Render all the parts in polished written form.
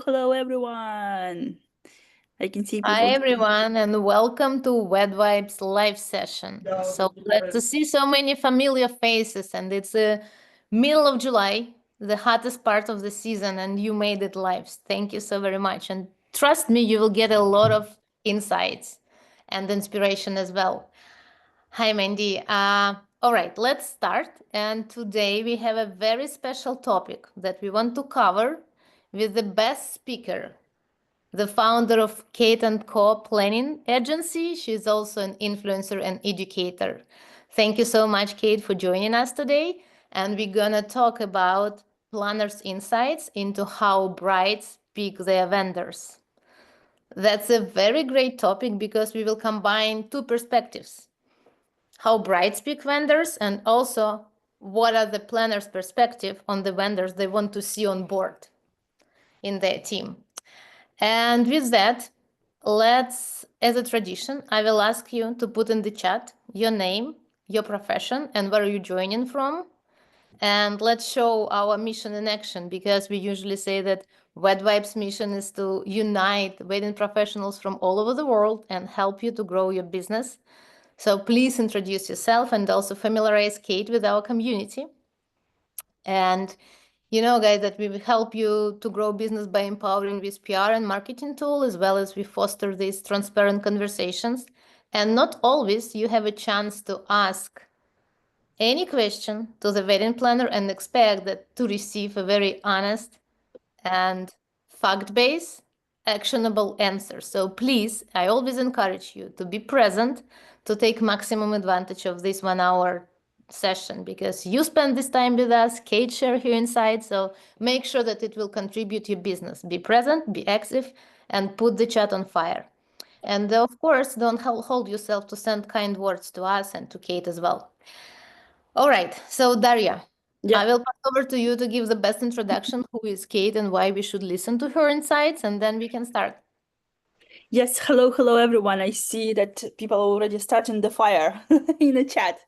hello everyone. I can see Hi people. everyone, and welcome to WEDVIBES live session. So glad to see so many familiar faces, and it's the middle of July, the hottest part of the season, and you made it live. Thank you so very much, and trust me, you will get a lot of insights and inspiration as well. Hi, Mandy. All right, let's start. And today we have a very special topic that we want to cover with the best speaker, the founder of Kate & Co. Planning Agency. She's also an influencer and educator. Thank you so much, Kate, for joining us today. And we're going to talk about planners' insights into how brides pick their vendors. That's a very great topic because we will combine two perspectives: how brides pick vendors, and also what are the planners' perspective on the vendors they want to see on board in their team. And with that, as a tradition, I will ask you to put in the chat your name, your profession, and where you're joining from. And let's show our mission in action, because we usually say that WEDVIBES' mission is to unite wedding professionals from all over the world and help you to grow your business. So please introduce yourself and also familiarize Kate with our community. And you know, guys, that we will help you to grow business by empowering with PR and marketing tool, as well as we foster these transparent conversations. And not always you have a chance to ask any question to the wedding planner and expect that to receive a very honest and fact-based, actionable answer. So please, I always encourage you to be present, to take maximum advantage of this 1 hour session, because you spend this time with us, Kate share here inside. So make sure that it will contribute to your business. Be present, be active, and put the chat on fire. And of course, don't hold yourself to send kind words to us and to Kate as well. All right, so Daria, Yeah. I will pass over to you to give the best introduction. Who is Kate and why we should listen to her insights, and then we can start. Yes, hello everyone. I see that people are already starting the fire in the chat.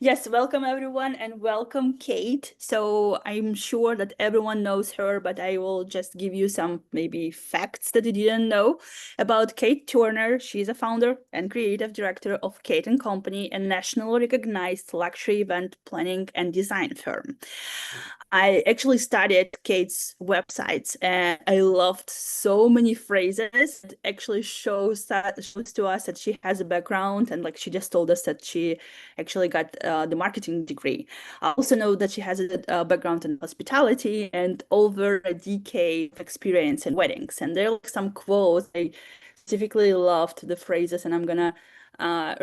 Yes, welcome everyone and welcome Kate. So I'm sure that everyone knows her, but I will just give you some maybe facts that you didn't know about Kate Turner. She's a founder and creative director of Kate & Company, a nationally recognized luxury event planning and design firm. I actually studied Kate's websites and I loved so many phrases. It actually shows to us that she has a background, and like she just told us that she actually got the marketing degree. I also know that she has a background in hospitality and over a decade of experience in weddings. And there are like some quotes. I specifically loved the phrases, and I'm gonna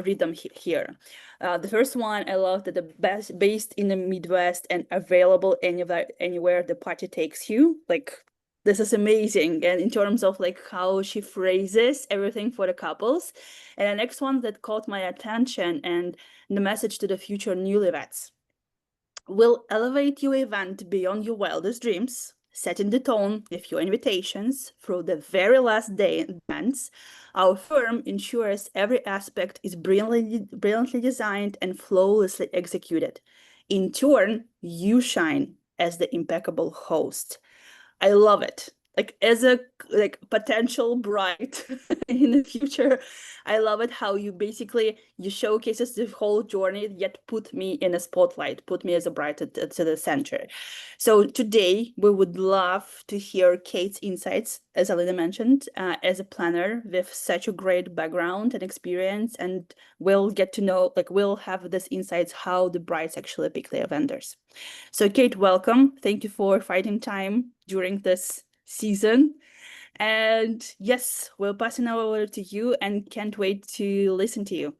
read them here. The first one, I love that the best based in the Midwest and available anywhere the party takes you. Like, this is amazing. And in terms of like how she phrases everything for the couples. And the next one that caught my attention, and the message to the future newlyweds: will elevate your event beyond your wildest dreams, setting the tone with your invitations through the very last day events. Our firm ensures every aspect is brilliantly designed and flawlessly executed. In turn, you shine as the impeccable host. I love it. Like, as a potential bride in the future, I love it how you showcases the whole journey, yet put me in a spotlight, put me as a bride to the center. So today we would love to hear Kate's insights, as Alina mentioned, as a planner with such a great background and experience, and we'll get to know, we'll have this insights how the brides actually pick their vendors. So Kate, welcome. Thank you for finding time during this season. And yes, we'll pass it over to you and can't wait to listen to you.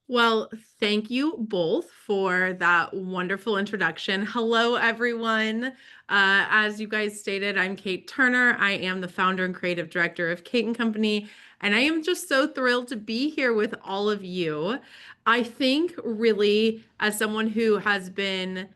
Well, thank you both for that wonderful introduction. Hello, everyone. As you guys stated, I'm Kate Turner. I am the founder and creative director of Kate & Company, and I am just so thrilled to be here with all of you. I think really, as someone who has been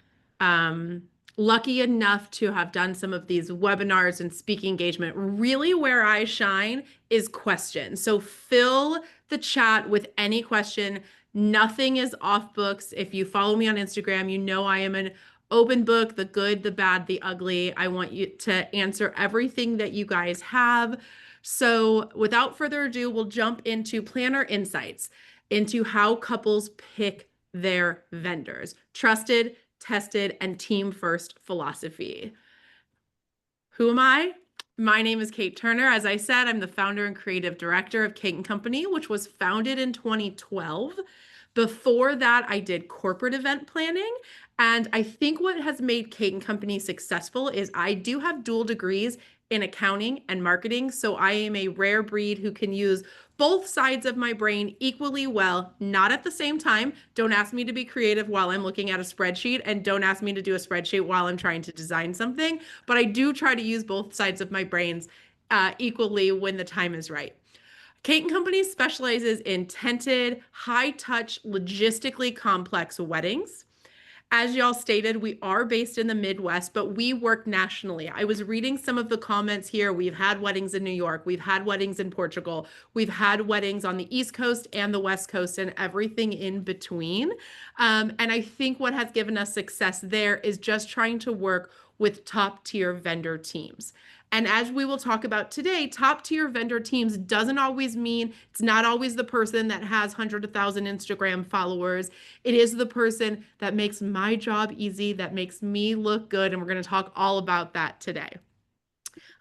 lucky enough to have done some of these webinars and speaking engagement, really where I shine is questions. So fill the chat with any question. Nothing is off books. If you follow me on Instagram, you know I am an open book, the good, the bad, the ugly. I want you to answer everything that you guys have. So without further ado, we'll jump into planner insights into how couples pick their vendors. Trusted, tested, and team first philosophy. Who am I? My name is Kate Turner. As I said, I'm the founder and creative director of Kate & Company, which was founded in 2012. Before that, I did corporate event planning. And I think what has made Kate & Company successful is I do have dual degrees in accounting and marketing. So I am a rare breed who can use both sides of my brain equally well, not at the same time. Don't ask me to be creative while I'm looking at a spreadsheet, and don't ask me to do a spreadsheet while I'm trying to design something. But I do try to use both sides of my brains equally when the time is right. Kate & Company specializes in tented, high-touch, logistically complex weddings. As y'all stated, we are based in the Midwest, but we work nationally. I was reading some of the comments here. We've had weddings in New York. We've had weddings in Portugal. We've had weddings on the East Coast and the West Coast and everything in between. And I think what has given us success there is just trying to work with top tier vendor teams. And as we will talk about today, top tier vendor teams doesn't always mean it's not always the person that has 100,000 Instagram followers. It is the person that makes my job easy, that makes me look good. And we're going to talk all about that today.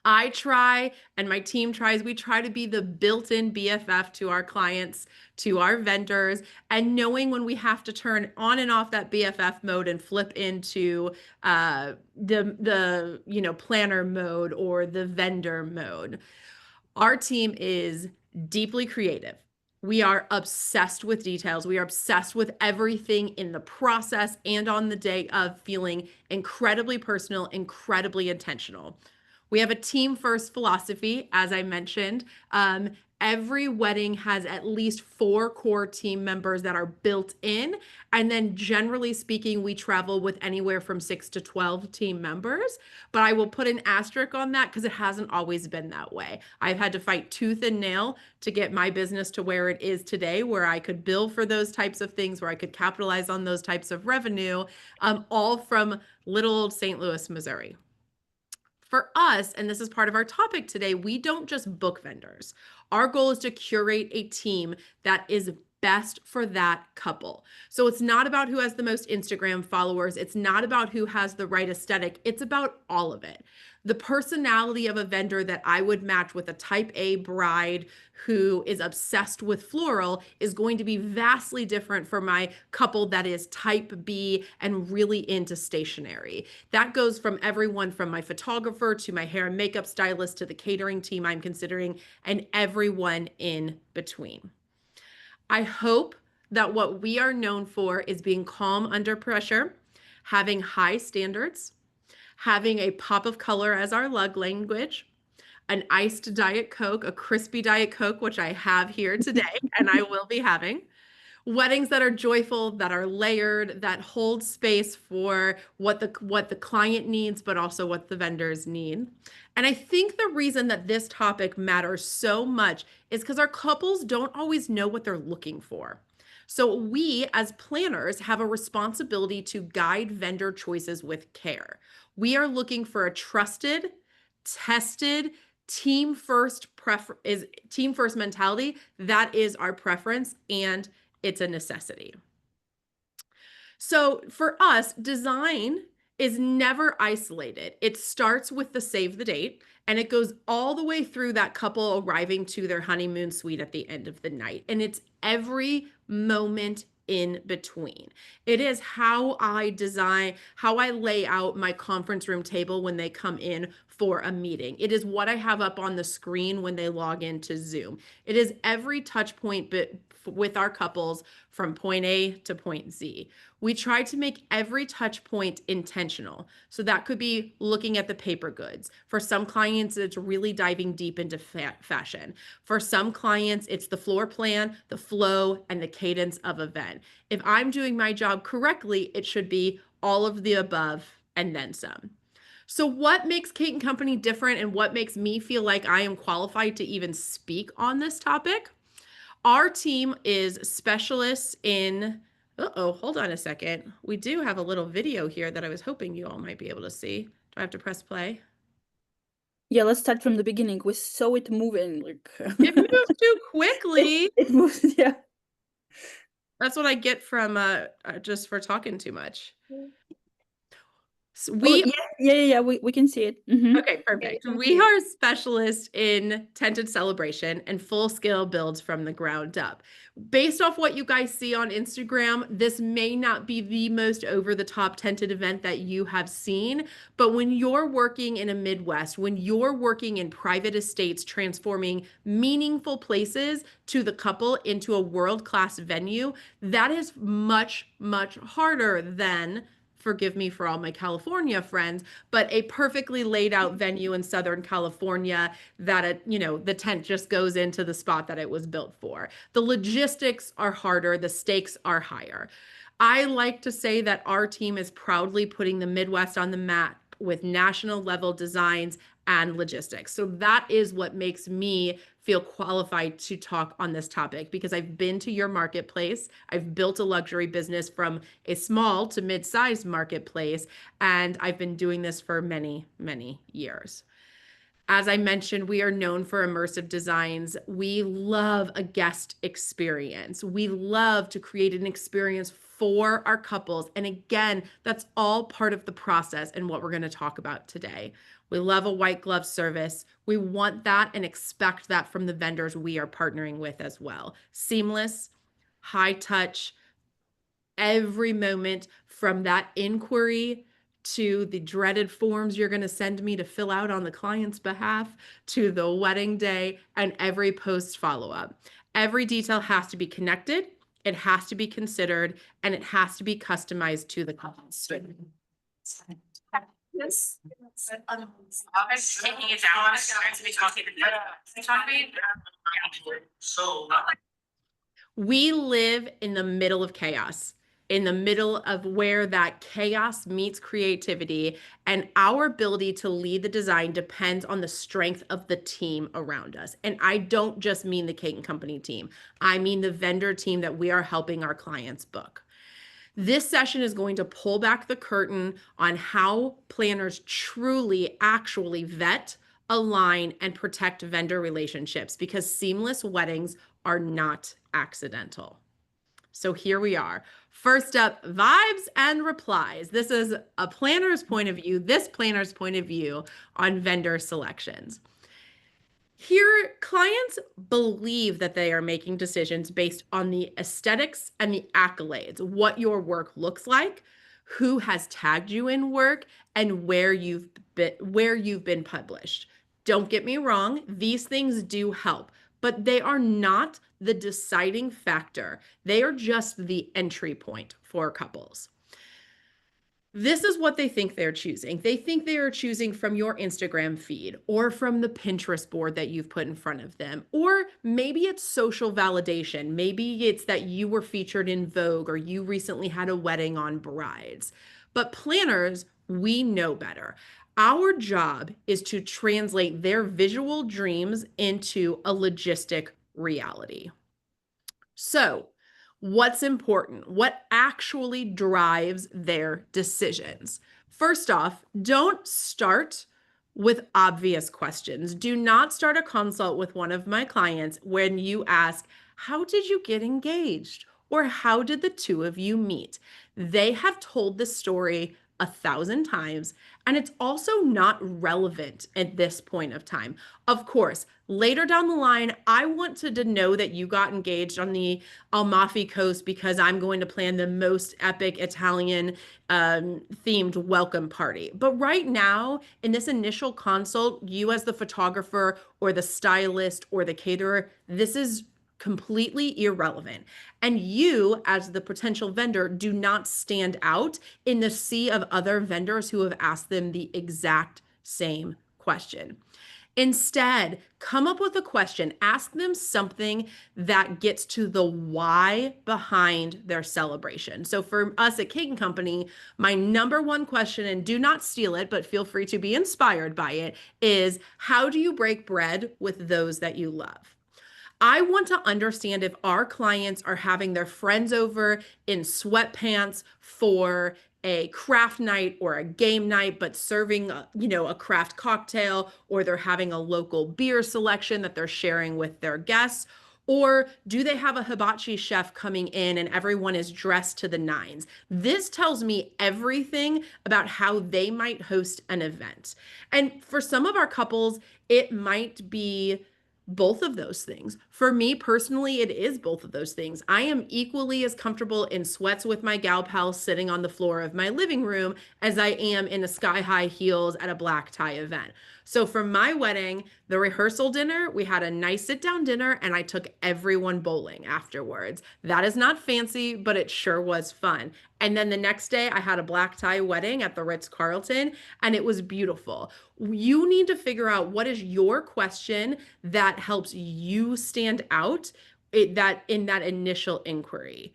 I try, and my team tries, we try to be the built-in BFF to our clients, to our vendors, and knowing when we have to turn on and off that BFF mode and flip into the planner mode or the vendor mode. Our team is deeply creative. We are obsessed with details. We are obsessed with everything in the process and on the day of, feeling incredibly personal, incredibly intentional. We have a team first philosophy, as I mentioned. Every wedding has at least 4 core team members that are built in. And then generally speaking, we travel with anywhere from 6 to 12 team members. But I will put an asterisk on that because it hasn't always been that way. I've had to fight tooth and nail to get my business to where it is today, where I could bill for those types of things, where I could capitalize on those types of revenue, all from little old St. Louis, Missouri. For us, and this is part of our topic today, we don't just book vendors. Our goal is to curate a team that is best for that couple. So it's not about who has the most Instagram followers. It's not about who has the right aesthetic. It's about all of it. The personality of a vendor that I would match with a type A bride who is obsessed with floral is going to be vastly different for my couple that is type B and really into stationery. That goes from everyone from my photographer to my hair and makeup stylist to the catering team I'm considering, and everyone in between. I hope that what we are known for is being calm under pressure, having high standards, having a pop of color as our love language, an iced Diet Coke, a crispy Diet Coke, which I have here today and I will be having. Weddings that are joyful, that are layered, that hold space for what the client needs, but also what the vendors need. And I think the reason that this topic matters so much is because our couples don't always know what they're looking for. So we, as planners, have a responsibility to guide vendor choices with care. We are looking for a trusted, tested, team first mentality. That is our preference, and it's a necessity. So for us, design is never isolated. It starts with the save the date, and it goes all the way through that couple arriving to their honeymoon suite at the end of the night. And it's every moment in between. It is how I design, how I lay out my conference room table when they come in for a meeting. It is what I have up on the screen when they log into Zoom. It is every touch point with our couples from point A to point Z. We try to make every touch point intentional. So that could be looking at the paper goods. For some clients, it's really diving deep into fashion. For some clients, it's the floor plan, the flow, and the cadence of event. If I'm doing my job correctly, it should be all of the above and then some. So what makes Kate & Company different, and what makes me feel like I am qualified to even speak on this topic? Our team is specialists in Uh-oh, hold on a second. We do have a little video here that I was hoping you all might be able to see. Do I have to press play? Yeah, let's start from the beginning. We saw it moving, like It moved too quickly. it moves, yeah. That's what I get from just for talking too much. So Oh, yeah, we can see it. Okay, perfect. We are specialists in tented celebration and full-scale builds from the ground up. Based off what you guys see on Instagram, this may not be the most over-the-top tented event that you have seen, but when you're working in a Midwest, when you're working in private estates, transforming meaningful places to the couple into a world-class venue, that is much, much harder than, forgive me for all my California friends, but a perfectly laid out venue in Southern California that the tent just goes into the spot that it was built for. The logistics are harder, the stakes are higher. I like to say that our team is proudly putting the Midwest on the map with national level designs and logistics. So that is what makes me feel qualified to talk on this topic, because I've been to your marketplace. I've built a luxury business from a small to mid-sized marketplace, and I've been doing this for many, many years. As I mentioned, we are known for immersive designs. We love a guest experience. We love to create an experience for our couples. And again, that's all part of the process and what we're going to talk about today. We love a white glove service. We want that and expect that from the vendors we are partnering with as well. Seamless, high touch, every moment from that inquiry to the dreaded forms you're going to send me to fill out on the client's behalf, to the wedding day, and every post follow-up. Every detail has to be connected, it has to be considered, and it has to be customized to the client. Yes. Taking it down, to be talking. So we live in the middle of chaos, in the middle of where that chaos meets creativity, and our ability to lead the design depends on the strength of the team around us. And I don't just mean the Cake & Company team. I mean the vendor team that we are helping our clients book. This session is going to pull back the curtain on how planners truly, actually vet, align, and protect vendor relationships, because seamless weddings are not accidental. So here we are. First up, vibes and replies. This is a planner's point of view, this planner's point of view on vendor selections. Here, clients believe that they are making decisions based on the aesthetics and the accolades, what your work looks like, who has tagged you in work, and where you've been published. Don't get me wrong, these things do help, but they are not the deciding factor. They are just the entry point for couples. This is what they think they're choosing. They think they are choosing from your Instagram feed or from the Pinterest board that you've put in front of them. Or maybe it's social validation. Maybe it's that you were featured in Vogue or you recently had a wedding on Brides. But planners, we know better. Our job is to translate their visual dreams into a logistic reality. So, what's important? What actually drives their decisions? First off, don't start with obvious questions. Do not start a consult with one of my clients when you ask, how did you get engaged? Or how did the two of you meet? They have told the story 1,000 times, and it's also not relevant at this point of time. Of course, later down the line, I want to know that you got engaged on the Amalfi Coast because I'm going to plan the most epic Italian themed welcome party. But right now, in this initial consult, you as the photographer or the stylist or the caterer, this is completely irrelevant. And you, as the potential vendor, do not stand out in the sea of other vendors who have asked them the exact same question. Instead, come up with a question. Ask them something that gets to the why behind their celebration. So for us at Cake & Company, my number one question, and do not steal it, but feel free to be inspired by it, is how do you break bread with those that you love? I want to understand if our clients are having their friends over in sweatpants for a craft night or a game night, but serving a craft cocktail, or they're having a local beer selection that they're sharing with their guests. Or do they have a hibachi chef coming in and everyone is dressed to the nines? This tells me everything about how they might host an event. And for some of our couples, it might be both of those things. For me personally, it is both of those things. I am equally as comfortable in sweats with my gal pals sitting on the floor of my living room as I am in a sky-high heels at a black tie event. So for my wedding, the rehearsal dinner, we had a nice sit-down dinner and I took everyone bowling afterwards. That is not fancy, but it sure was fun. And then the next day I had a black tie wedding at the Ritz-Carlton and it was beautiful. You need to figure out what is your question that helps you stand out in that initial inquiry.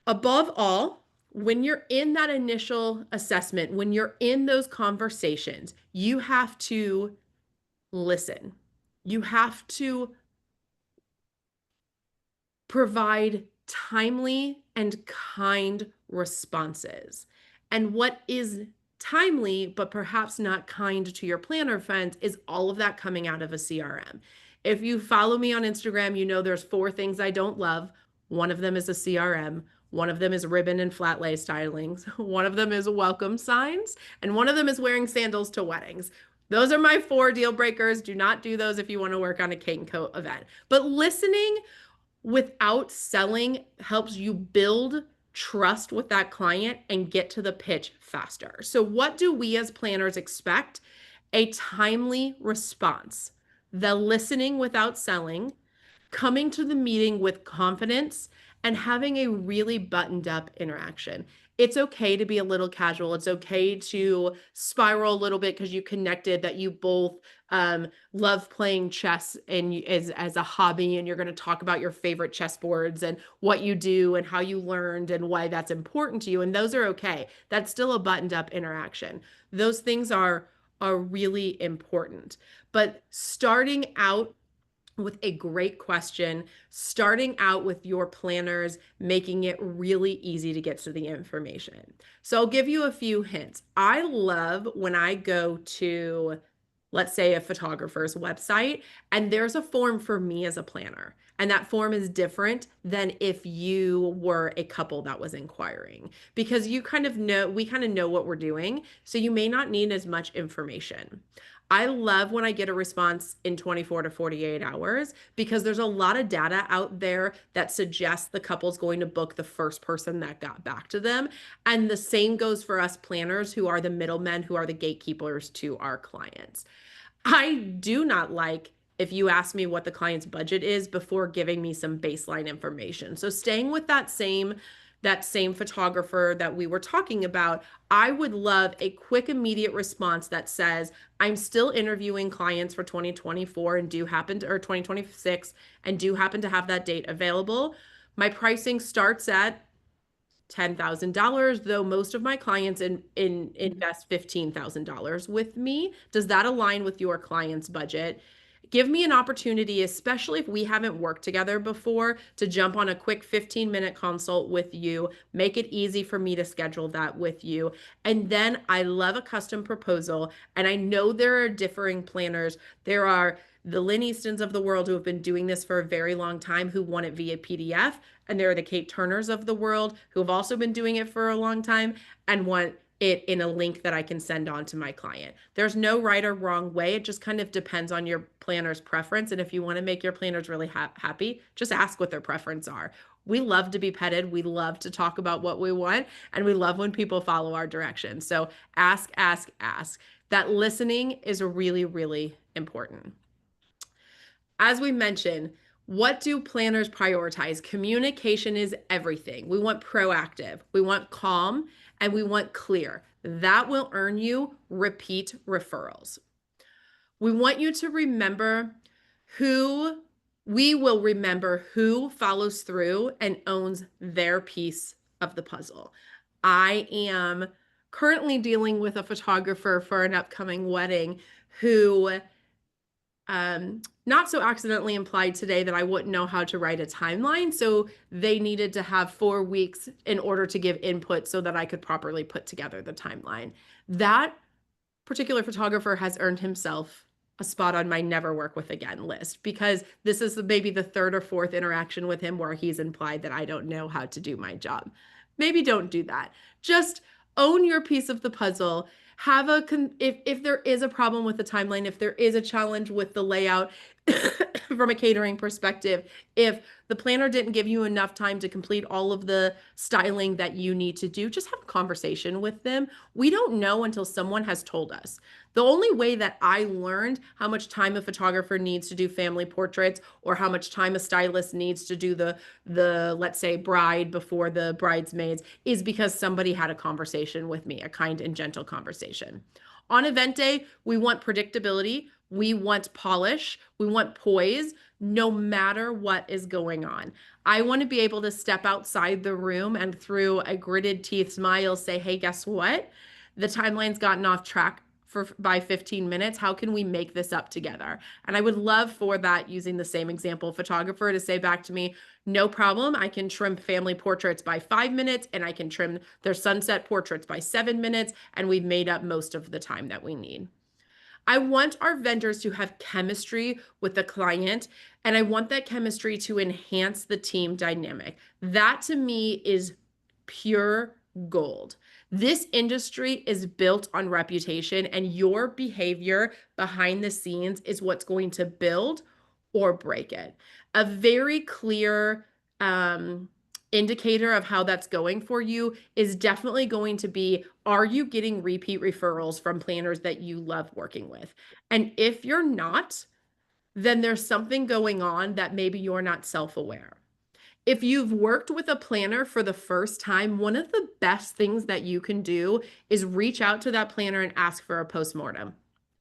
Above all, when you're in that initial assessment, when you're in those conversations, you have to listen. You have to provide timely and kind responses. And what is timely, but perhaps not kind to your planner friends, is all of that coming out of a CRM. If you follow me on Instagram, you know there's 4 things I don't love. One of them is a CRM. One of them is ribbon and flat lay stylings. One of them is welcome signs. And one of them is wearing sandals to weddings. Those are my 4 deal breakers. Do not do those if you want to work on a Kate & Co event. But listening without selling helps you build trust with that client and get to the pitch faster. So what do we as planners expect? A timely response, the listening without selling, coming to the meeting with confidence, and having a really buttoned up interaction. It's okay to be a little casual. It's okay to spiral a little bit because you connected that you both love playing chess and as a hobby, and you're going to talk about your favorite chessboards and what you do and how you learned and why that's important to you. And those are okay. That's still a buttoned up interaction. Those things are really important. But starting out with a great question, starting out with your planners, making it really easy to get to the information. So I'll give you a few hints. I love when I go to, let's say, a photographer's website, and there's a form for me as a planner. And that form is different than if you were a couple that was inquiring, because we kind of know what we're doing. So you may not need as much information. I love when I get a response in 24 to 48 hours because there's a lot of data out there that suggests the couple's going to book the first person that got back to them. And the same goes for us planners, who are the middlemen, who are the gatekeepers to our clients. I do not like if you ask me what the client's budget is before giving me some baseline information. So staying with that same photographer that we were talking about, I would love a quick, immediate response that says, I'm still interviewing clients for 2024 and or 2026 and do happen to have that date available. My pricing starts at $10,000, though most of my clients invest $15,000 with me. Does that align with your client's budget? Give me an opportunity, especially if we haven't worked together before, to jump on a quick 15-minute consult with you, make it easy for me to schedule that with you. And then I love a custom proposal. And I know there are differing planners. There are the Lynn Eastons of the world who have been doing this for a very long time, who want it via PDF. And there are the Kate Turners of the world who have also been doing it for a long time and want it in a link that I can send on to my client. There's no right or wrong way. It just kind of depends on your planner's preference. And if you want to make your planners really happy, just ask what their preference are. We love to be petted. We love to talk about what we want. And we love when people follow our directions. So ask, ask, ask. That listening is really, really important. As we mentioned, what do planners prioritize? Communication is everything. We want proactive, we want calm, and we want clear. That will earn you repeat referrals. We want you to remember we will remember who follows through and owns their piece of the puzzle. I am currently dealing with a photographer for an upcoming wedding who not so accidentally implied today that I wouldn't know how to write a timeline. So they needed to have 4 weeks in order to give input so that I could properly put together the timeline. That particular photographer has earned himself a spot on my never work with again list, because this is maybe the 3rd or 4th interaction with him where he's implied that I don't know how to do my job. Maybe don't do that. Just own your piece of the puzzle. Have if there is a problem with the timeline, if there is a challenge with the layout from a catering perspective, if the planner didn't give you enough time to complete all of the styling that you need to do, just have a conversation with them. We don't know until someone has told us. The only way that I learned how much time a photographer needs to do family portraits, or how much time a stylist needs to do the let's say bride before the bridesmaids, is because somebody had a conversation with me, a kind and gentle conversation. On event day, we want predictability, we want polish, we want poise, no matter what is going on. I want to be able to step outside the room and through a gritted teeth smile say, hey, guess what? The timeline's gotten off track by 15 minutes. How can we make this up together? And I would love for that, using the same example, photographer to say back to me, no problem, I can trim family portraits by 5 minutes, and I can trim their sunset portraits by 7 minutes, and we've made up most of the time that we need. I want our vendors to have chemistry with the client, and I want that chemistry to enhance the team dynamic. That to me is pure gold. This industry is built on reputation, and your behavior behind the scenes is what's going to build or break it. A very clear indicator of how that's going for you is definitely going to be, are you getting repeat referrals from planners that you love working with? And if you're not, then there's something going on that maybe you're not self-aware. If you've worked with a planner for the first time, one of the best things that you can do is reach out to that planner and ask for a postmortem.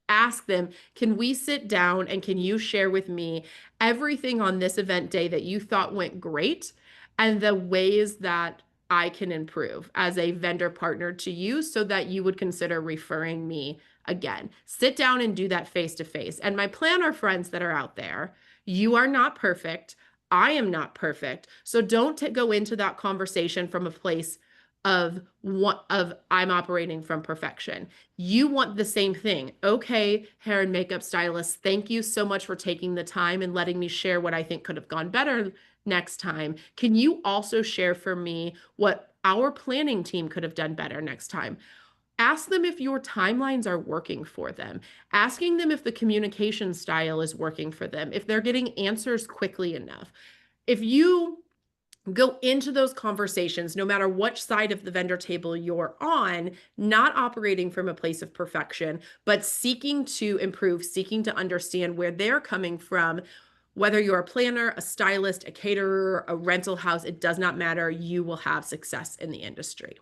Ask them, can we sit down and can you share with me everything on this event day that you thought went great and the ways that I can improve as a vendor partner to you so that you would consider referring me again. Sit down and do that face to face. And my planner friends that are out there, you are not perfect. I am not perfect. So don't go into that conversation from a place of I'm operating from perfection. You want the same thing. Okay, hair and makeup stylist, thank you so much for taking the time and letting me share what I think could have gone better next time. Can you also share for me what our planning team could have done better next time? Ask them if your timelines are working for them. Asking them if the communication style is working for them, if they're getting answers quickly enough. If you go into those conversations, no matter which side of the vendor table you're on, not operating from a place of perfection, but seeking to improve, seeking to understand where they're coming from. Whether you're a planner, a stylist, a caterer, a rental house, it does not matter. You will have success in the industry.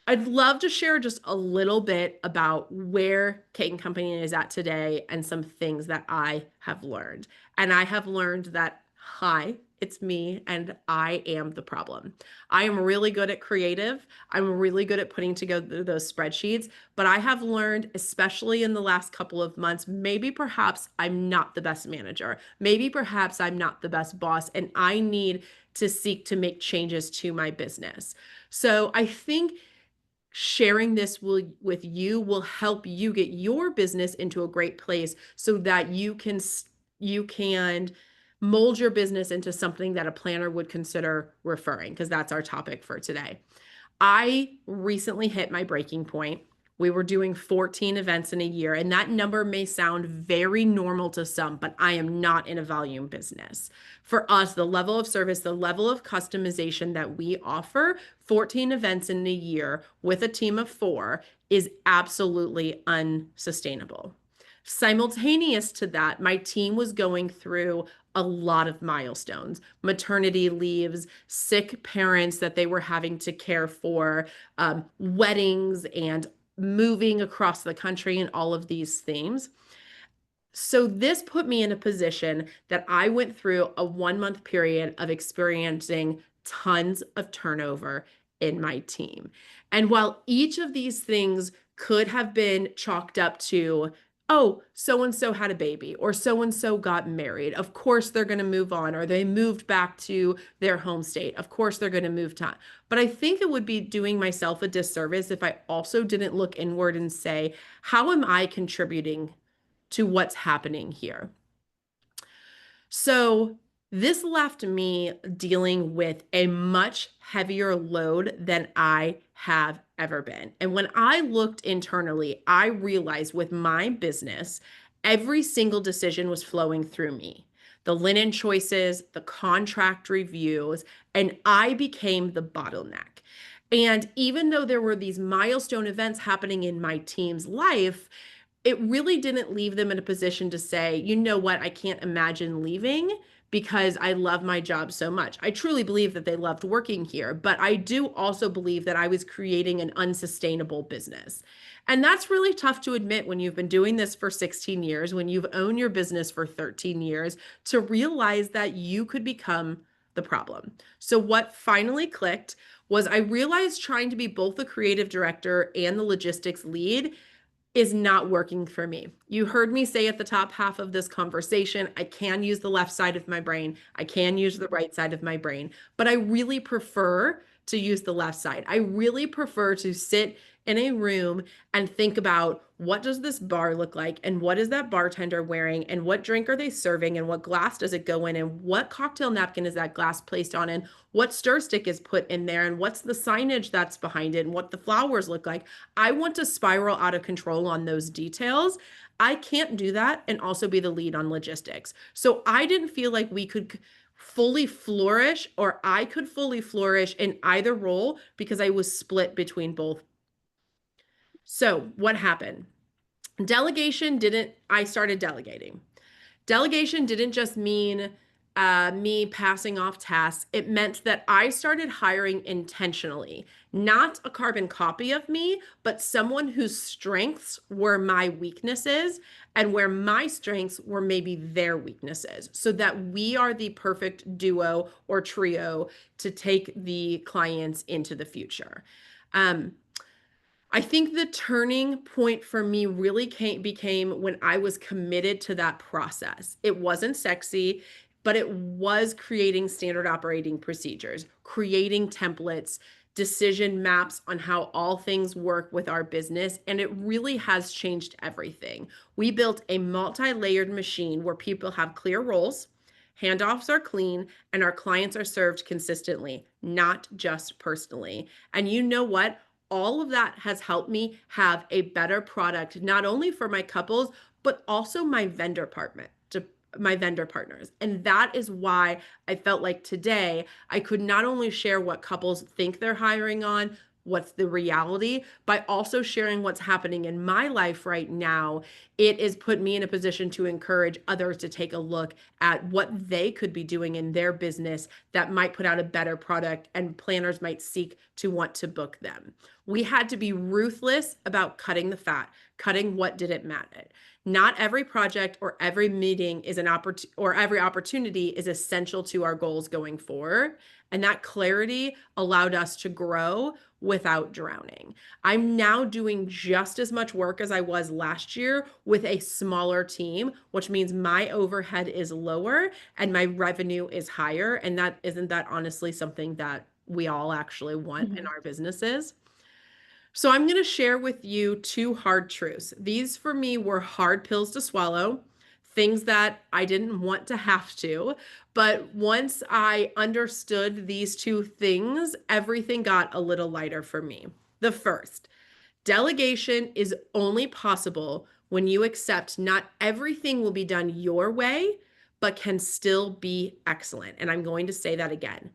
I'd love to share just a little bit about where Kate & Company is at today and some things that I have learned. And I have learned that, hi, it's me, and I am the problem. I am really good at creative. I'm really good at putting together those spreadsheets, but I have learned, especially in the last couple of months, maybe perhaps I'm not the best manager. Maybe perhaps I'm not the best boss, and I need to seek to make changes to my business. So I think sharing this with you will help you get your business into a great place so that you can mold your business into something that a planner would consider referring, because that's our topic for today. I recently hit my breaking point. We were doing 14 events in a year, and that number may sound very normal to some, but I am not in a volume business. For us, the level of service, the level of customization that we offer, 14 events in a year with a team of 4 is absolutely unsustainable. Simultaneous to that, my team was going through a lot of milestones, maternity leaves, sick parents that they were having to care for, weddings, and moving across the country, and all of these themes. So this put me in a position that I went through a 1-month period of experiencing tons of turnover in my team. And while each of these things could have been chalked up to oh, so-and-so had a baby or so-and-so got married. Of course they're going to move on, or they moved back to their home state. Of course they're going to move to. But I think it would be doing myself a disservice if I also didn't look inward and say, how am I contributing to what's happening here? So this left me dealing with a much heavier load than I have ever been. And when I looked internally, I realized with my business, every single decision was flowing through me. The linen choices, the contract reviews, and I became the bottleneck. And even though there were these milestone events happening in my team's life, it really didn't leave them in a position to say, you know what, I can't imagine leaving because I love my job so much. I truly believe that they loved working here, but I do also believe that I was creating an unsustainable business. And that's really tough to admit when you've been doing this for 16 years, when you've owned your business for 13 years, to realize that you could become the problem. So what finally clicked was I realized trying to be both the creative director and the logistics lead is not working for me. You heard me say at the top half of this conversation, I can use the left side of my brain. I can use the right side of my brain, but I really prefer to use the left side. I really prefer to sit in a room and think about what does this bar look like and what is that bartender wearing and what drink are they serving and what glass does it go in and what cocktail napkin is that glass placed on and what stir stick is put in there and what's the signage that's behind it and what the flowers look like. I want to spiral out of control on those details. I can't do that and also be the lead on logistics. So I didn't feel like we could fully flourish or I could fully flourish in either role because I was split between both. So what happened? I started delegating. Delegation didn't just mean me passing off tasks. It meant that I started hiring intentionally, not a carbon copy of me, but someone whose strengths were my weaknesses and where my strengths were maybe their weaknesses, so that we are the perfect duo or trio to take the clients into the future. I think the turning point for me really became when I was committed to that process. It wasn't sexy, but it was creating standard operating procedures, creating templates, decision maps on how all things work with our business. And it really has changed everything. We built a multi-layered machine where people have clear roles, handoffs are clean, and our clients are served consistently, not just personally. And you know what? All of that has helped me have a better product, not only for my couples, but also my vendor partners. And that is why I felt like today I could not only share what couples think they're hiring on, what's the reality, by also sharing what's happening in my life right now. It has put me in a position to encourage others to take a look at what they could be doing in their business that might put out a better product and planners might seek to want to book them. We had to be ruthless about cutting the fat, cutting what didn't matter. Not every project or every meeting is an opportunity, or every opportunity is essential to our goals going forward. And that clarity allowed us to grow without drowning. I'm now doing just as much work as I was last year with a smaller team, which means my overhead is lower and my revenue is higher. And isn't that honestly something that we all actually want in our businesses? So I'm going to share with you two hard truths. These for me were hard pills to swallow, things that I didn't want to have to. But once I understood these two things, everything got a little lighter for me. The first, delegation is only possible when you accept not everything will be done your way, but can still be excellent. And I'm going to say that again.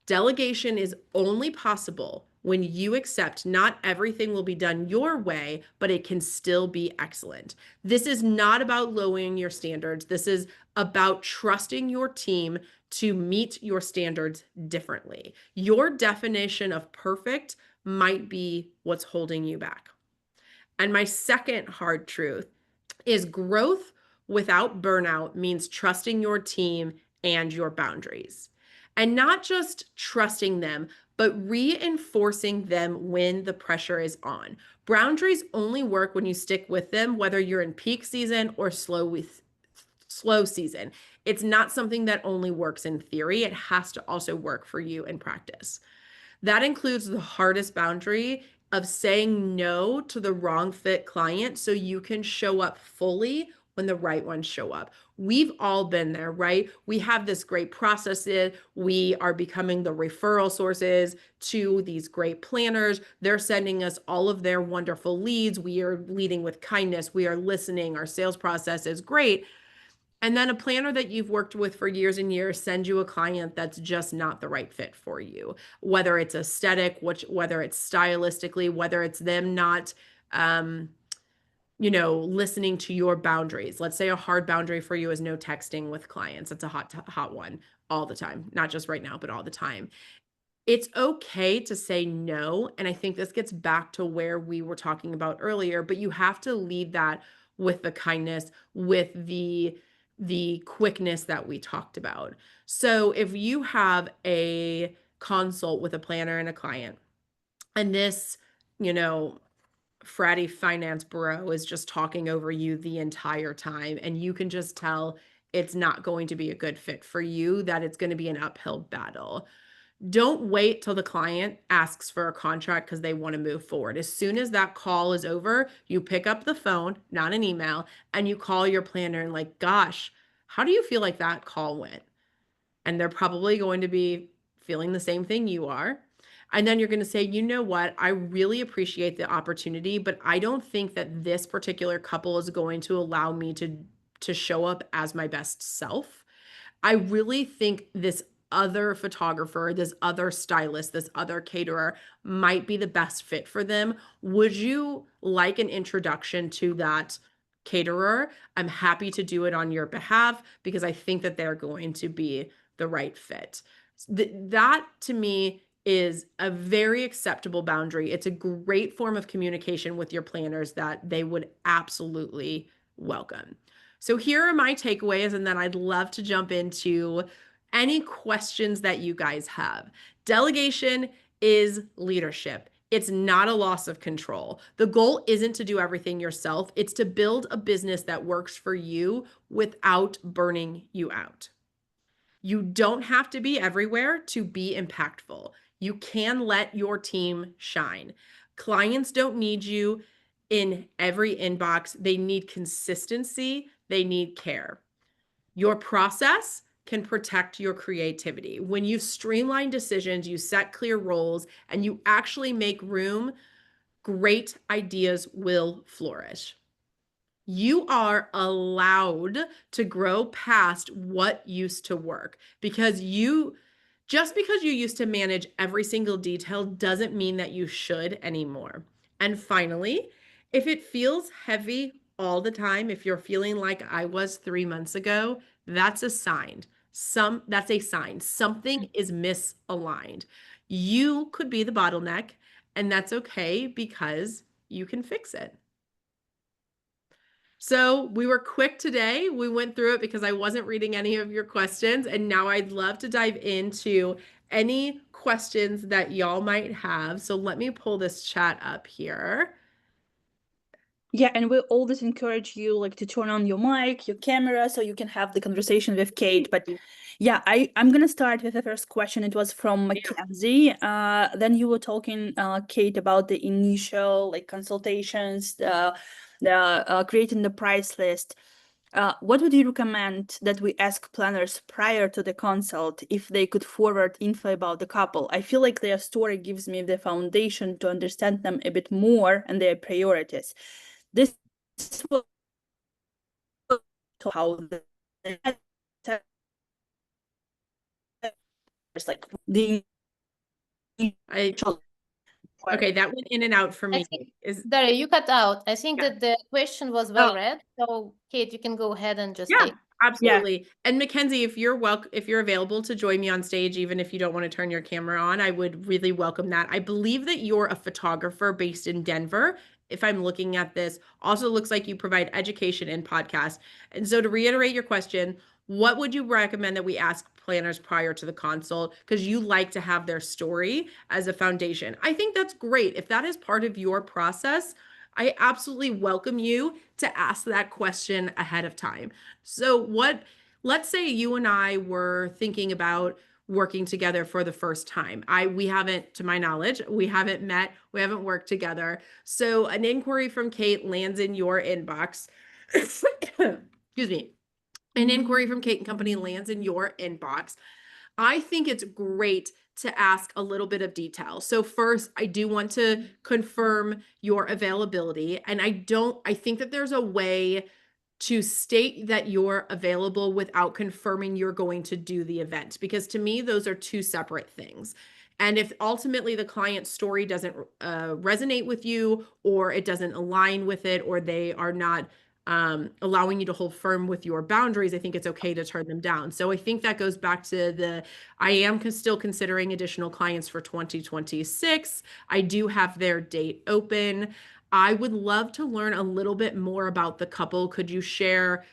Delegation is only possible when you accept not everything will be done your way, but it can still be excellent. This is not about lowering your standards. This is about trusting your team to meet your standards differently. Your definition of perfect might be what's holding you back. And my second hard truth is growth without burnout means trusting your team and your boundaries. And not just trusting them, but reinforcing them when the pressure is on. Boundaries only work when you stick with them, whether you're in peak season or slow season. It's not something that only works in theory. It has to also work for you in practice. That includes the hardest boundary of saying no to the wrong fit client so you can show up fully when the right ones show up. We've all been there, right? We have this great processes. We are becoming the referral sources to these great planners. They're sending us all of their wonderful leads. We are leading with kindness. We are listening. Our sales process is great. And then a planner that you've worked with for years and years sends you a client that's just not the right fit for you, whether it's aesthetic, whether it's stylistically, whether it's them not, listening to your boundaries. Let's say a hard boundary for you is no texting with clients. That's a hot one all the time, not just right now, but all the time. It's okay to say no. And I think this gets back to where we were talking about earlier, but you have to lead that with the kindness, with the quickness that we talked about. So if you have a consult with a planner and a client, and this, fratty finance bro is just talking over you the entire time, and you can just tell it's not going to be a good fit for you, that it's going to be an uphill battle. Don't wait till the client asks for a contract because they want to move forward. As soon as that call is over, you pick up the phone, not an email, and you call your planner and like, gosh, how do you feel like that call went? And they're probably going to be feeling the same thing you are. And then you're going to say, you know what? I really appreciate the opportunity, but I don't think that this particular couple is going to allow me to show up as my best self. I really think this other photographer, this other stylist, this other caterer might be the best fit for them. Would you like an introduction to that caterer? I'm happy to do it on your behalf because I think that they're going to be the right fit. That to me is a very acceptable boundary. It's a great form of communication with your planners that they would absolutely welcome. So here are my takeaways, and then I'd love to jump into any questions that you guys have. Delegation is leadership. It's not a loss of control. The goal isn't to do everything yourself. It's to build a business that works for you without burning you out. You don't have to be everywhere to be impactful. You can let your team shine. Clients don't need you in every inbox. They need consistency. They need care. Your process can protect your creativity. When you streamline decisions, you set clear roles, and you actually make room, great ideas will flourish. You are allowed to grow past what used to work because just because you used to manage every single detail doesn't mean that you should anymore. And finally, if it feels heavy all the time, if you're feeling like I was 3 months ago, that's a sign. That's a sign. Something is misaligned. You could be the bottleneck, and that's okay because you can fix it. So we were quick today. We went through it because I wasn't reading any of your questions. And now I'd love to dive into any questions that y'all might have. So let me pull this chat up here. Yeah, and we always encourage you to turn on your mic, your camera, so you can have the conversation with Kate. But yeah, I'm gonna start with the first question. It was from Mackenzie. Then you were talking, Kate, about the initial consultations, the creating the price list. What would you recommend that we ask planners prior to the consult if they could forward info about the couple? I feel like their story gives me the foundation to understand them a bit more and their priorities. This will how the the Okay, that went in and out for me. Daria, you cut out. I think that the question was well read. So Kate, you can go ahead and just take. Absolutely. Yeah. And Mackenzie, if you're available to join me on stage, even if you don't want to turn your camera on, I would really welcome that. I believe that you're a photographer based in Denver. If I'm looking at this, also looks like you provide education and podcasts. And so to reiterate your question, what would you recommend that we ask planners prior to the consult because you like to have their story as a foundation. I think that's great. If that is part of your process, I absolutely welcome you to ask that question ahead of time. So let's say you and I were thinking about working together for the first time. We haven't, to my knowledge, we haven't met, we haven't worked together. So an inquiry from Kate lands in your inbox. Excuse me. An inquiry from Kate and Company lands in your inbox. I think it's great to ask a little bit of detail. So first, I do want to confirm your availability. And I think that there's a way to state that you're available without confirming you're going to do the event, because to me, those are two separate things. And if ultimately the client's story doesn't resonate with you, or it doesn't align with it, or they are not allowing you to hold firm with your boundaries, I think it's okay to turn them down. So I think that goes back to I am still considering additional clients for 2026. I do have their date open. I would love to learn a little bit more about the couple. Could you share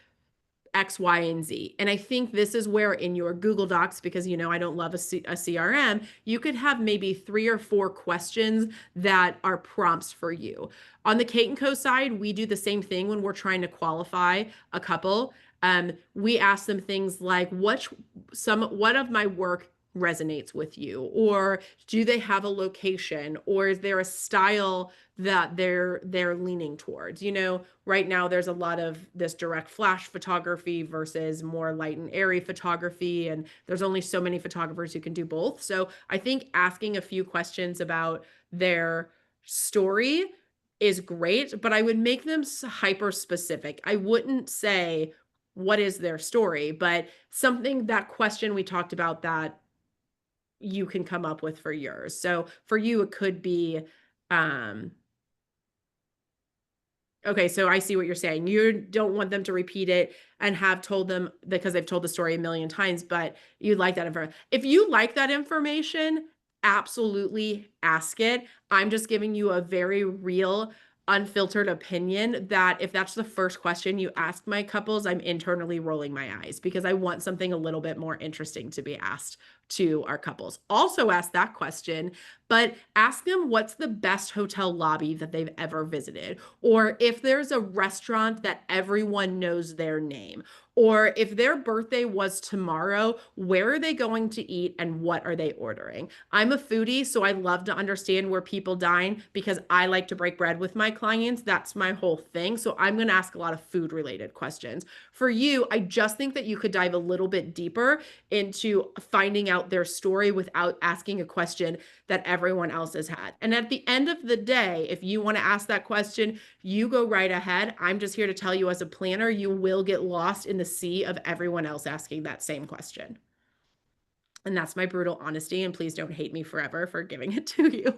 X, Y, and Z? And I think this is where in your Google Docs, because I don't love a CRM, you could have maybe 3 or 4 questions that are prompts for you. On the Kate & Co side, we do the same thing when we're trying to qualify a couple. We ask them things like, what of my work resonates with you? Or do they have a location? Or is there a style that they're leaning towards? Right now there's a lot of this direct flash photography versus more light and airy photography, and there's only so many photographers who can do both. So I think asking a few questions about their story is great, but I would make them hyper specific. I wouldn't say what is their story, but that question we talked about that you can come up with for yours. So for you, it could be, okay, so I see what you're saying. You don't want them to repeat it and have told them because they've told the story a million times, but you'd like that information. If you like that information, absolutely ask it. I'm just giving you a very real, unfiltered opinion that if that's the first question you ask my couples, I'm internally rolling my eyes because I want something a little bit more interesting to be asked to our couples. Also ask that question, but ask them what's the best hotel lobby that they've ever visited, or if there's a restaurant that everyone knows their name, or if their birthday was tomorrow, where are they going to eat and what are they ordering? I'm a foodie, so I love to understand where people dine because I like to break bread with my clients. That's my whole thing. So I'm going to ask a lot of food related questions. For you, I just think that you could dive a little bit deeper into finding out their story without asking a question that everyone else has had. And at the end of the day, if you want to ask that question, you go right ahead. I'm just here to tell you as a planner, you will get lost in the sea of everyone else asking that same question. And that's my brutal honesty. And please don't hate me forever for giving it to you.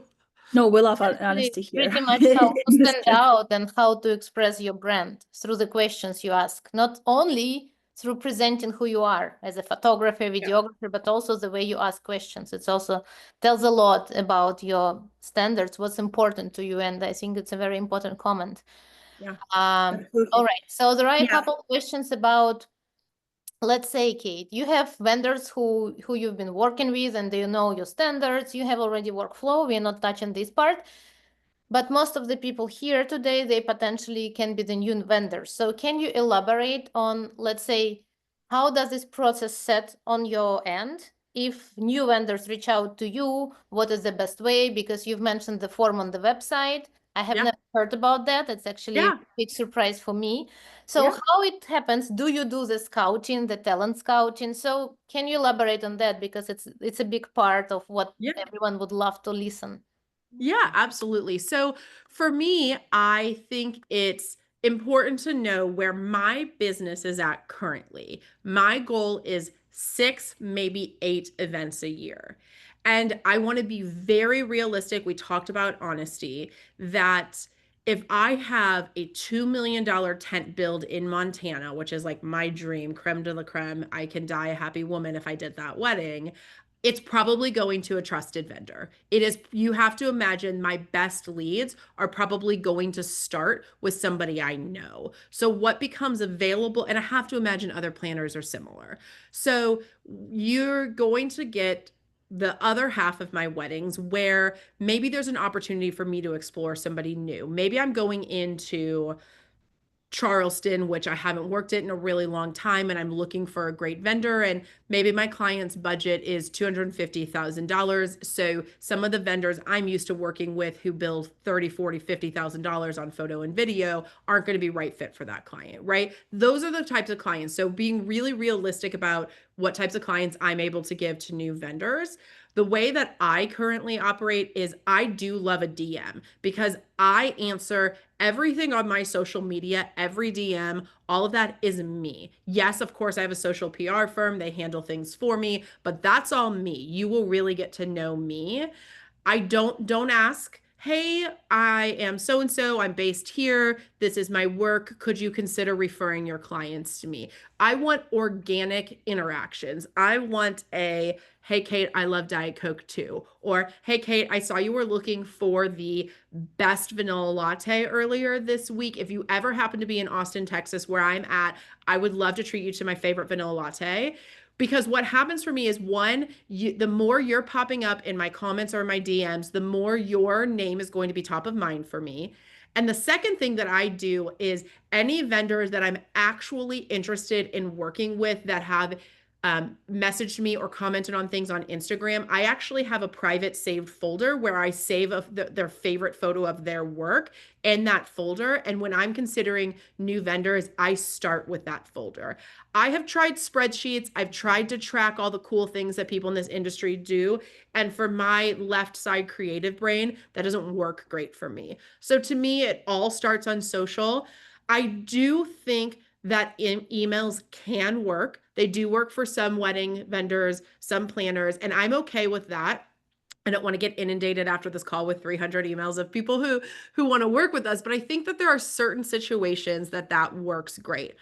No, we love Actually, honesty here. pretty much how to stand out and how to express your brand through the questions you ask, not only through presenting who you are as a photographer, videographer, but also the way you ask questions. It also tells a lot about your standards, what's important to you. And I think it's a very important comment. Yeah. All right. So there are a Yeah. couple of questions about, let's say, Kate, you have vendors who you've been working with and they know your standards. You have already workflow. We're not touching this part. But most of the people here today, they potentially can be the new vendors. So can you elaborate on, let's say, how does this process set on your end? If new vendors reach out to you, what is the best way? Because you've mentioned the form on the website. I have never heard about that. It's actually a big surprise for me. So how it happens? Do you do the scouting, the talent scouting? So can you elaborate on that? Because it's a big part of what everyone would love to listen. Yeah, absolutely. So for me, I think it's important to know where my business is at currently. My goal is 6, maybe 8 events a year. And I want to be very realistic. We talked about honesty, that if I have a $2 million tent build in Montana, which is like my dream, creme de la creme, I can die a happy woman if I did that wedding. it's probably going to a trusted vendor. It is, you have to imagine my best leads are probably going to start with somebody I know. So what becomes available, and I have to imagine other planners are similar. So you're going to get the other half of my weddings where maybe there's an opportunity for me to explore somebody new. Maybe I'm going into Charleston, which I haven't worked at in a really long time, and I'm looking for a great vendor. And maybe my client's budget is $250,000. So some of the vendors I'm used to working with who bill $30, $40, $50,000 on photo and video aren't going to be right fit for that client, right? Those are the types of clients. So being really realistic about what types of clients I'm able to give to new vendors. The way that I currently operate is I do love a DM because I answer everything on my social media, every DM, all of that is me. Yes, of course, I have a social PR firm. They handle things for me, but that's all me. You will really get to know me. I don't ask, hey, I am so and so, I'm based here, this is my work, could you consider referring your clients to me? I want organic interactions. I want a, hey Kate, I love Diet Coke too, or hey Kate, I saw you were looking for the best vanilla latte earlier this week. If you ever happen to be in Austin, Texas, where I'm at, I would love to treat you to my favorite vanilla latte. Because what happens for me is one, the more you're popping up in my comments or my DMs, the more your name is going to be top of mind for me. And the second thing that I do is any vendors that I'm actually interested in working with that have messaged me or commented on things on Instagram, I actually have a private saved folder where I save their favorite photo of their work in that folder. And when I'm considering new vendors, I start with that folder. I have tried spreadsheets. I've tried to track all the cool things that people in this industry do. And for my left side creative brain, that doesn't work great for me. So to me, it all starts on social. I do think that emails can work. They do work for some wedding vendors, some planners, and I'm okay with that. I don't want to get inundated after this call with 300 emails of people who want to work with us, but I think that there are certain situations that works great.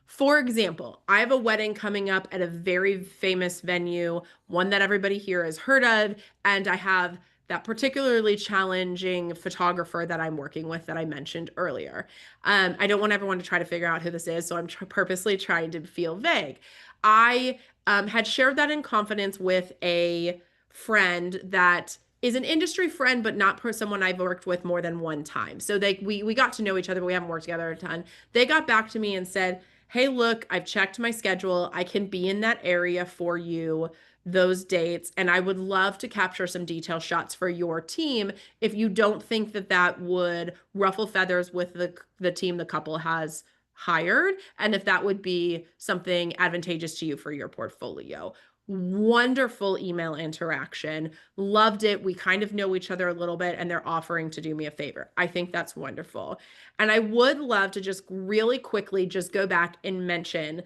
For example, I have a wedding coming up at a very famous venue, one that everybody here has heard of, and I have that particularly challenging photographer that I'm working with that I mentioned earlier. I don't want everyone to try to figure out who this is, so I'm purposely trying to feel vague. I had shared that in confidence with a friend that is an industry friend, but not someone I've worked with more than one time. So we got to know each other, but we haven't worked together a ton. They got back to me and said, hey, look, I've checked my schedule. I can be in that area for you those dates, and I would love to capture some detail shots for your team if you don't think that would ruffle feathers with the team the couple has hired, and if that would be something advantageous to you for your portfolio. Wonderful email interaction. Loved it. We kind of know each other a little bit, and they're offering to do me a favor. I think that's wonderful. And I would love to just really quickly just go back and mention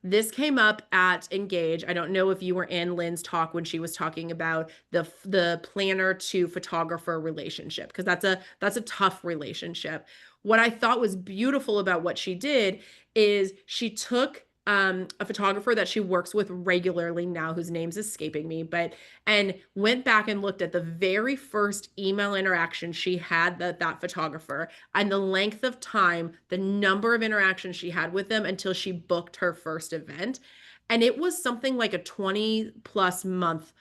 this came up at Engage. I don't know if you were in Lynn's talk when she was talking about the planner to photographer relationship, because that's a tough relationship. What I thought was beautiful about what she did is she took a photographer that she works with regularly now, whose name's escaping me, and went back and looked at the very first email interaction she had that photographer and the length of time, the number of interactions she had with them until she booked her first event. And it was something like a 20+ month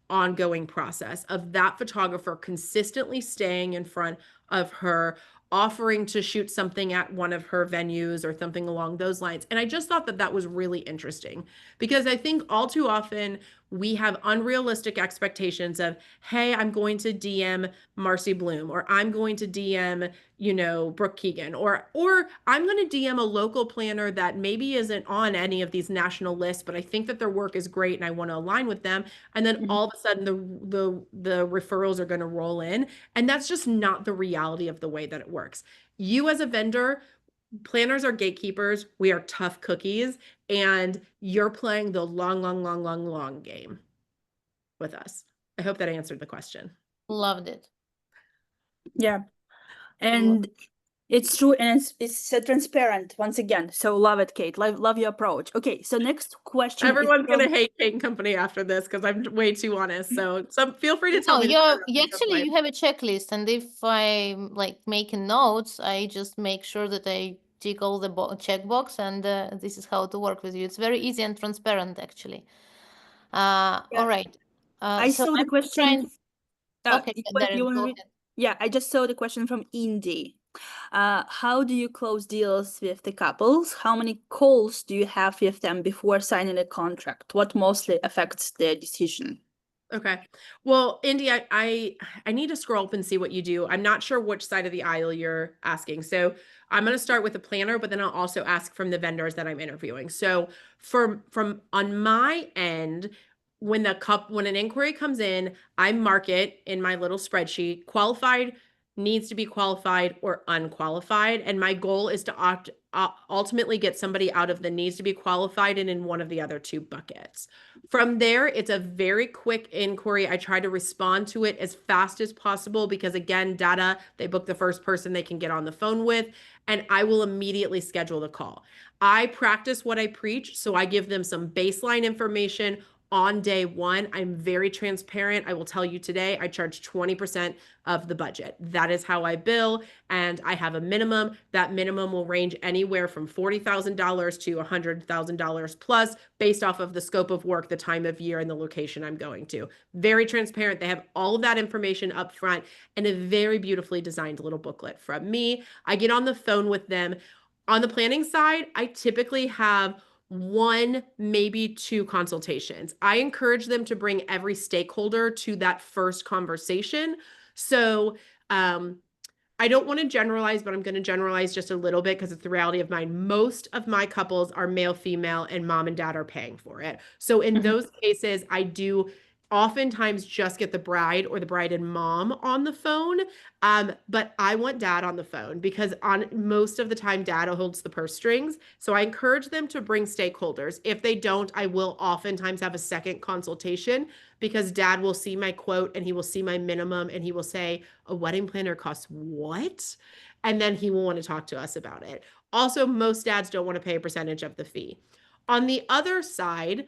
ongoing process of that photographer consistently staying in front of her, offering to shoot something at one of her venues or something along those lines. And I just thought that was really interesting because I think all too often we have unrealistic expectations of, hey, I'm going to DM Marcy Bloom, or I'm going to DM, Brooke Keegan, or I'm going to DM a local planner that maybe isn't on any of these national lists, but I think that their work is great and I want to align with them. And then all of a sudden the referrals are going to roll in. And that's just not the reality of the way that it works. You as a vendor, planners are gatekeepers. We are tough cookies, and you're playing the long game with us. I hope that answered the question. Loved it. Yeah. And It's true, and it's transparent once again. So love it, Kate. Love your approach. Okay, so next question. Everyone's gonna hate Kate and Company after this because I'm way too honest. So feel free to tell No, me. you actually you have a checklist, and if I'm like making notes, I just make sure that I tick all the checkbox, and this is how to work with you. It's very easy and transparent, actually. All right. I So saw the I'm question. trying. Okay, Daria, You want to go read? ahead. Yeah, I just saw the question from Indy. How do you close deals with the couples? How many calls do you have with them before signing a contract? What mostly affects their decision? Okay. Well, Indy, I need to scroll up and see what you do. I'm not sure which side of the aisle you're asking. So I'm going to start with the planner, but then I'll also ask from the vendors that I'm interviewing. So from on my end, when an inquiry comes in, I mark it in my little spreadsheet, qualified, needs to be qualified, or unqualified. And my goal is to ultimately get somebody out of the needs to be qualified and in one of the other two buckets. From there, it's a very quick inquiry. I try to respond to it as fast as possible because, again, data, they book the first person they can get on the phone with, and I will immediately schedule the call. I practice what I preach, so I give them some baseline information on day one. I'm very transparent. I will tell you today, I charge 20% of the budget. That is how I bill, and I have a minimum. That minimum will range anywhere from $40,000 to $100,000 plus based off of the scope of work, the time of year, and the location I'm going to. Very transparent. They have all of that information up front and a very beautifully designed little booklet from me. I get on the phone with them. On the planning side, I typically have one, maybe two consultations. I encourage them to bring every stakeholder to that first conversation. So, I don't want to generalize, but I'm going to generalize just a little bit because it's the reality of mine. Most of my couples are male, female, and mom and dad are paying for it. So in those cases, I do oftentimes just get the bride or the bride and mom on the phone. But I want dad on the phone because on most of the time, dad holds the purse strings. So I encourage them to bring stakeholders. If they don't, I will oftentimes have a second consultation because dad will see my quote and he will see my minimum and he will say, a wedding planner costs what? And then he will want to talk to us about it. Also, most dads don't want to pay a percentage of the fee. On the other side,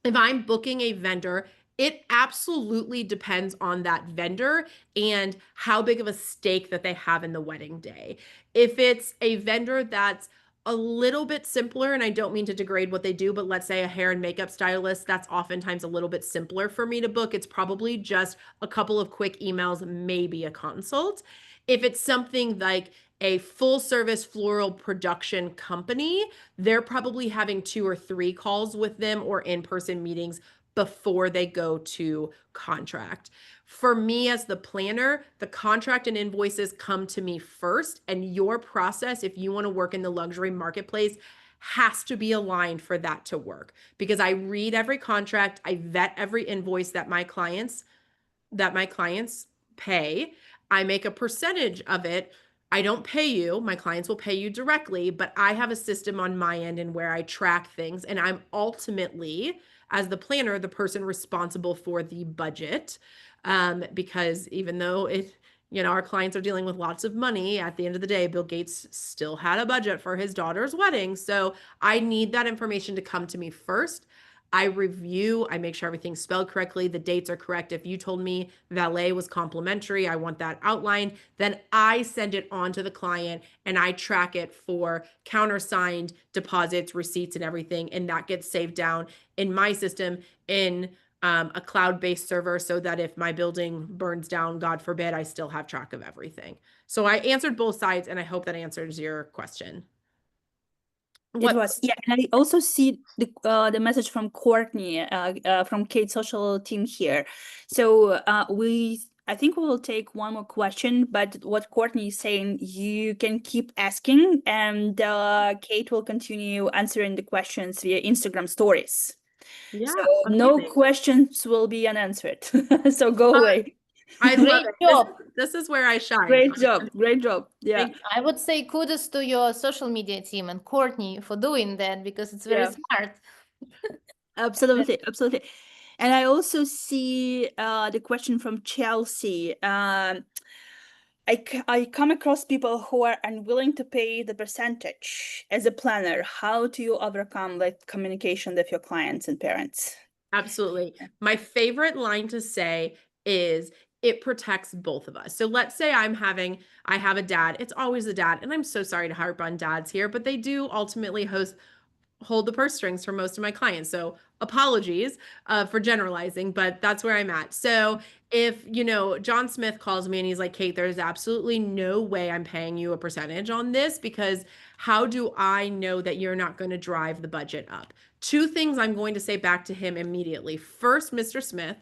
if I'm booking a vendor, it absolutely depends on that vendor and how big of a stake that they have in the wedding day. If it's a vendor that's a little bit simpler, and I don't mean to degrade what they do, but let's say a hair and makeup stylist, that's oftentimes a little bit simpler for me to book. It's probably just a couple of quick emails, maybe a consult. If it's something like a full service floral production company, they're probably having 2 or 3 calls with them or in-person meetings before they go to contract. For me as the planner, the contract and invoices come to me first, and your process, if you want to work in the luxury marketplace, has to be aligned for that to work because I read every contract, I vet every invoice that my clients pay. I make a percentage of it. I don't pay you. My clients will pay you directly, but I have a system on my end and where I track things. And I'm ultimately, as the planner, the person responsible for the budget. Because even though our clients are dealing with lots of money, at the end of the day, Bill Gates still had a budget for his daughter's wedding. So I need that information to come to me first. I review, I make sure everything's spelled correctly, the dates are correct. If you told me valet was complimentary, I want that outlined, then I send it on to the client and I track it for countersigned deposits, receipts, and everything. And that gets saved down in my system in a cloud-based server so that if my building burns down, God forbid, I still have track of everything. So I answered both sides and I hope that answers your question. It was, yeah, and I also see the message from Courtney from Kate's social team here. So I think we will take one more question, but what Courtney is saying, you can keep asking, and Kate will continue answering the questions via Instagram stories. Yeah, so no questions will be unanswered. So go away. I love Great it. job. This is where I shine. Great job. Great job. Yeah. I would say kudos to your social media team and Courtney for doing that because it's very smart. Absolutely. Absolutely. And I also see the question from Chelsea. I come across people who are unwilling to pay the percentage. As a planner, how do you overcome like communication with your clients and parents? Absolutely. My favorite line to say is it protects both of us. So let's say I have a dad. It's always the dad, and I'm so sorry to harp on dads here, but they do ultimately hold the purse strings for most of my clients. So apologies for generalizing, but that's where I'm at. So if, John Smith calls me and he's like, Kate, there's absolutely no way I'm paying you a percentage on this, because how do I know that you're not going to drive the budget up? Two things I'm going to say back to him immediately. First, Mr. Smith,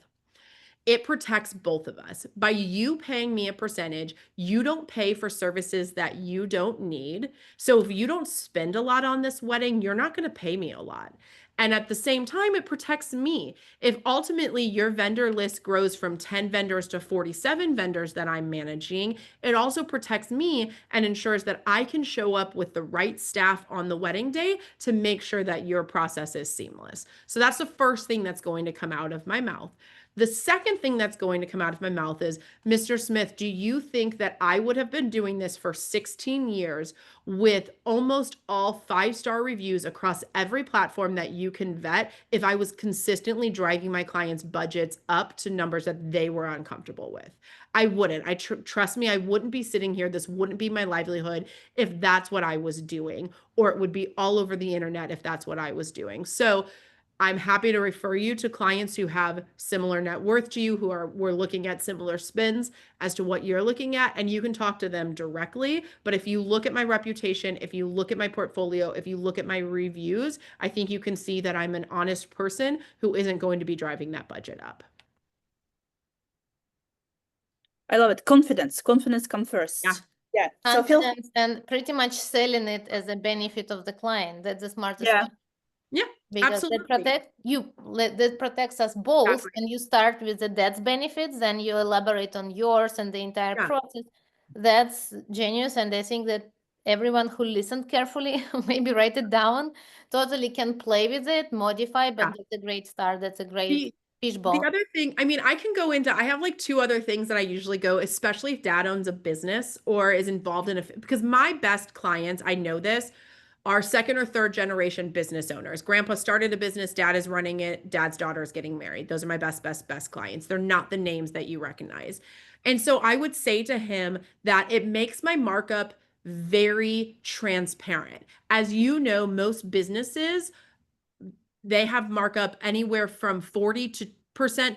it protects both of us. By you paying me a percentage, you don't pay for services that you don't need. So if you don't spend a lot on this wedding, you're not going to pay me a lot. And at the same time, it protects me. If ultimately your vendor list grows from 10 vendors to 47 vendors that I'm managing, it also protects me and ensures that I can show up with the right staff on the wedding day to make sure that your process is seamless. So that's the first thing that's going to come out of my mouth. The second thing that's going to come out of my mouth is, Mr. Smith, do you think that I would have been doing this for 16 years with almost all 5-star reviews across every platform that you can vet if I was consistently driving my clients' budgets up to numbers that they were uncomfortable with? I wouldn't. Trust me, I wouldn't be sitting here. This wouldn't be my livelihood if that's what I was doing, or it would be all over the internet if that's what I was doing. So I'm happy to refer you to clients who have similar net worth to you, we're looking at similar spends as to what you're looking at, and you can talk to them directly. But if you look at my reputation, if you look at my portfolio, if you look at my reviews, I think you can see that I'm an honest person who isn't going to be driving that budget up. I love it. Confidence comes first. Yeah. So feel Confidence and pretty much selling it as a benefit of the client. That's the smartest Yeah. way. Yeah, Because absolutely. that protects us both. Exactly. And you start with the dad's benefits, then you elaborate on yours and the entire Yeah. process. That's genius. And I think that everyone who listened carefully, maybe write it down, totally can play with it, modify, but Yeah. that's a great start. That's a great fishbowl. The other thing, I have like 2 other things that I usually go, especially if dad owns a business or is involved in because my best clients, I know this, are 2nd or 3rd generation business owners. Grandpa started a business, dad is running it, dad's daughter is getting married. Those are my best clients. They're not the names that you recognize. And so I would say to him that it makes my markup very transparent. As you know, most businesses, they have markup anywhere from 40%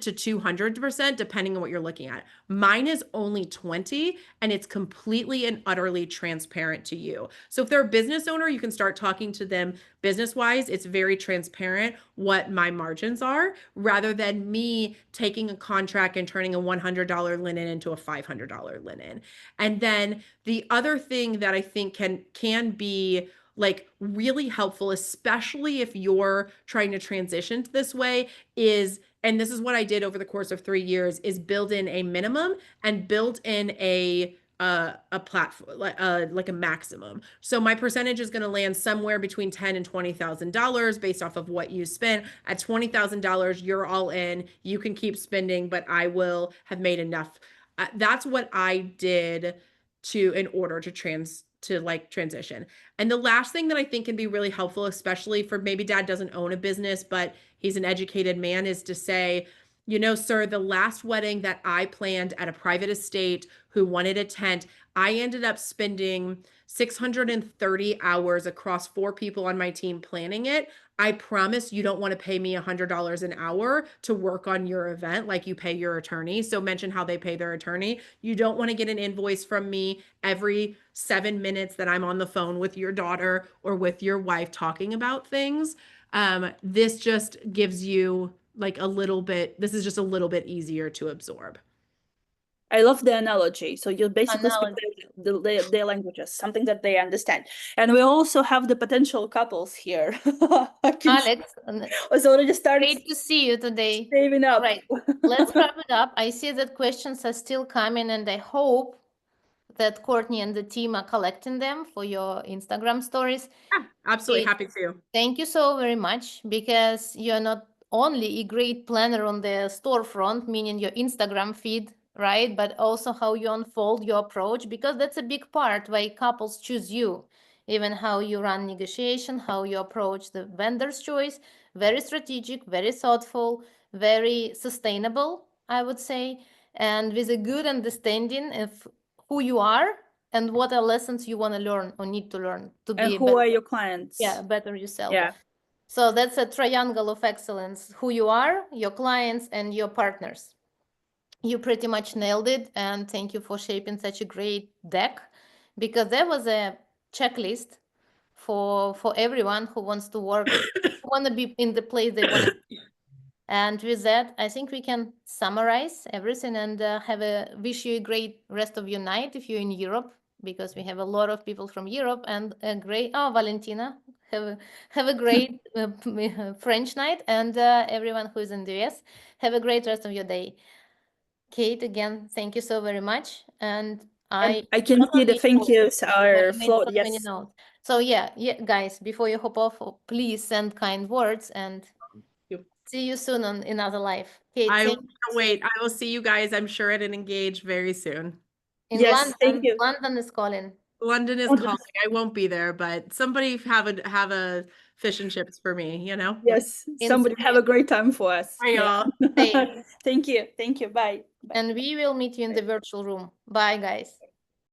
to 200%, depending on what you're looking at. Mine is only 20, and it's completely and utterly transparent to you. So if they're a business owner, you can start talking to them business-wise. It's very transparent what my margins are, rather than me taking a contract and turning a $100 linen into a $500 linen. And then the other thing that I think can be like really helpful, especially if you're trying to transition this way, is, and this is what I did over the course of 3 years, is build in a minimum and build in a platform, like a maximum. So my percentage is going to land somewhere between $10,000 and $20,000 based off of what you spend. At $20,000, you're all in. You can keep spending, but I will have made enough. That's what I did in order to transition. And the last thing that I think can be really helpful, especially for maybe dad doesn't own a business, but he's an educated man, is to say, sir, the last wedding that I planned at a private estate who wanted a tent, I ended up spending 630 hours across 4 people on my team planning it. I promise you don't want to pay me $100 an hour to work on your event like you pay your attorney. So mention how they pay their attorney. You don't want to get an invoice from me every 7 minutes that I'm on the phone with your daughter or with your wife talking about things. This just gives you this is just a little bit easier to absorb. I love the analogy. So you basically speak their languages, something that they understand. And we also have the potential couples here. Alex, was already started. Great to see you today. Saving up. Right. Let's wrap it up. I see that questions are still coming, and I hope that Courtney and the team are collecting them for your Instagram stories. Yeah, absolutely happy to. Thank you so very much, because you're not only a great planner on the storefront, meaning your Instagram feed right? But also how you unfold your approach, because that's a big part why couples choose you. Even how you run negotiation, how you approach the vendor's choice, very strategic, very thoughtful, very sustainable, I would say, and with a good understanding of who you are and what are lessons you want to learn or need to learn to And be who are your clients? better yourself. Yeah. So that's a triangle of excellence: who you are, your clients, and your partners. You pretty much nailed it, and thank you for shaping such a great deck, because there was a checklist for everyone who wants to work, who want to be in the place they want to be. And with that, I think we can summarize everything and wish you a great rest of your night if you're in Europe, because we have a lot of people from Europe, and a great, Valentina, have a great French night, and everyone who is in the US, have a great rest of your day. Kate, again, thank you so very much. And I can see the thank yous are flowed. so many Yes. notes. So yeah, guys, before you hop off, please send kind words, and Yep. see you soon on another live. Kate, I thank can't you. wait. I will see you guys, I'm sure, at an Engage very soon. In Yes, thank London, you. London is calling. London is London. calling. I won't be there, but somebody have a fish and chips for me, you know? Yes, somebody have a great time for us. Bye, y'all. Thanks. Thank you. Thank you. Bye. Bye. And we will meet you in the virtual room. Bye, guys.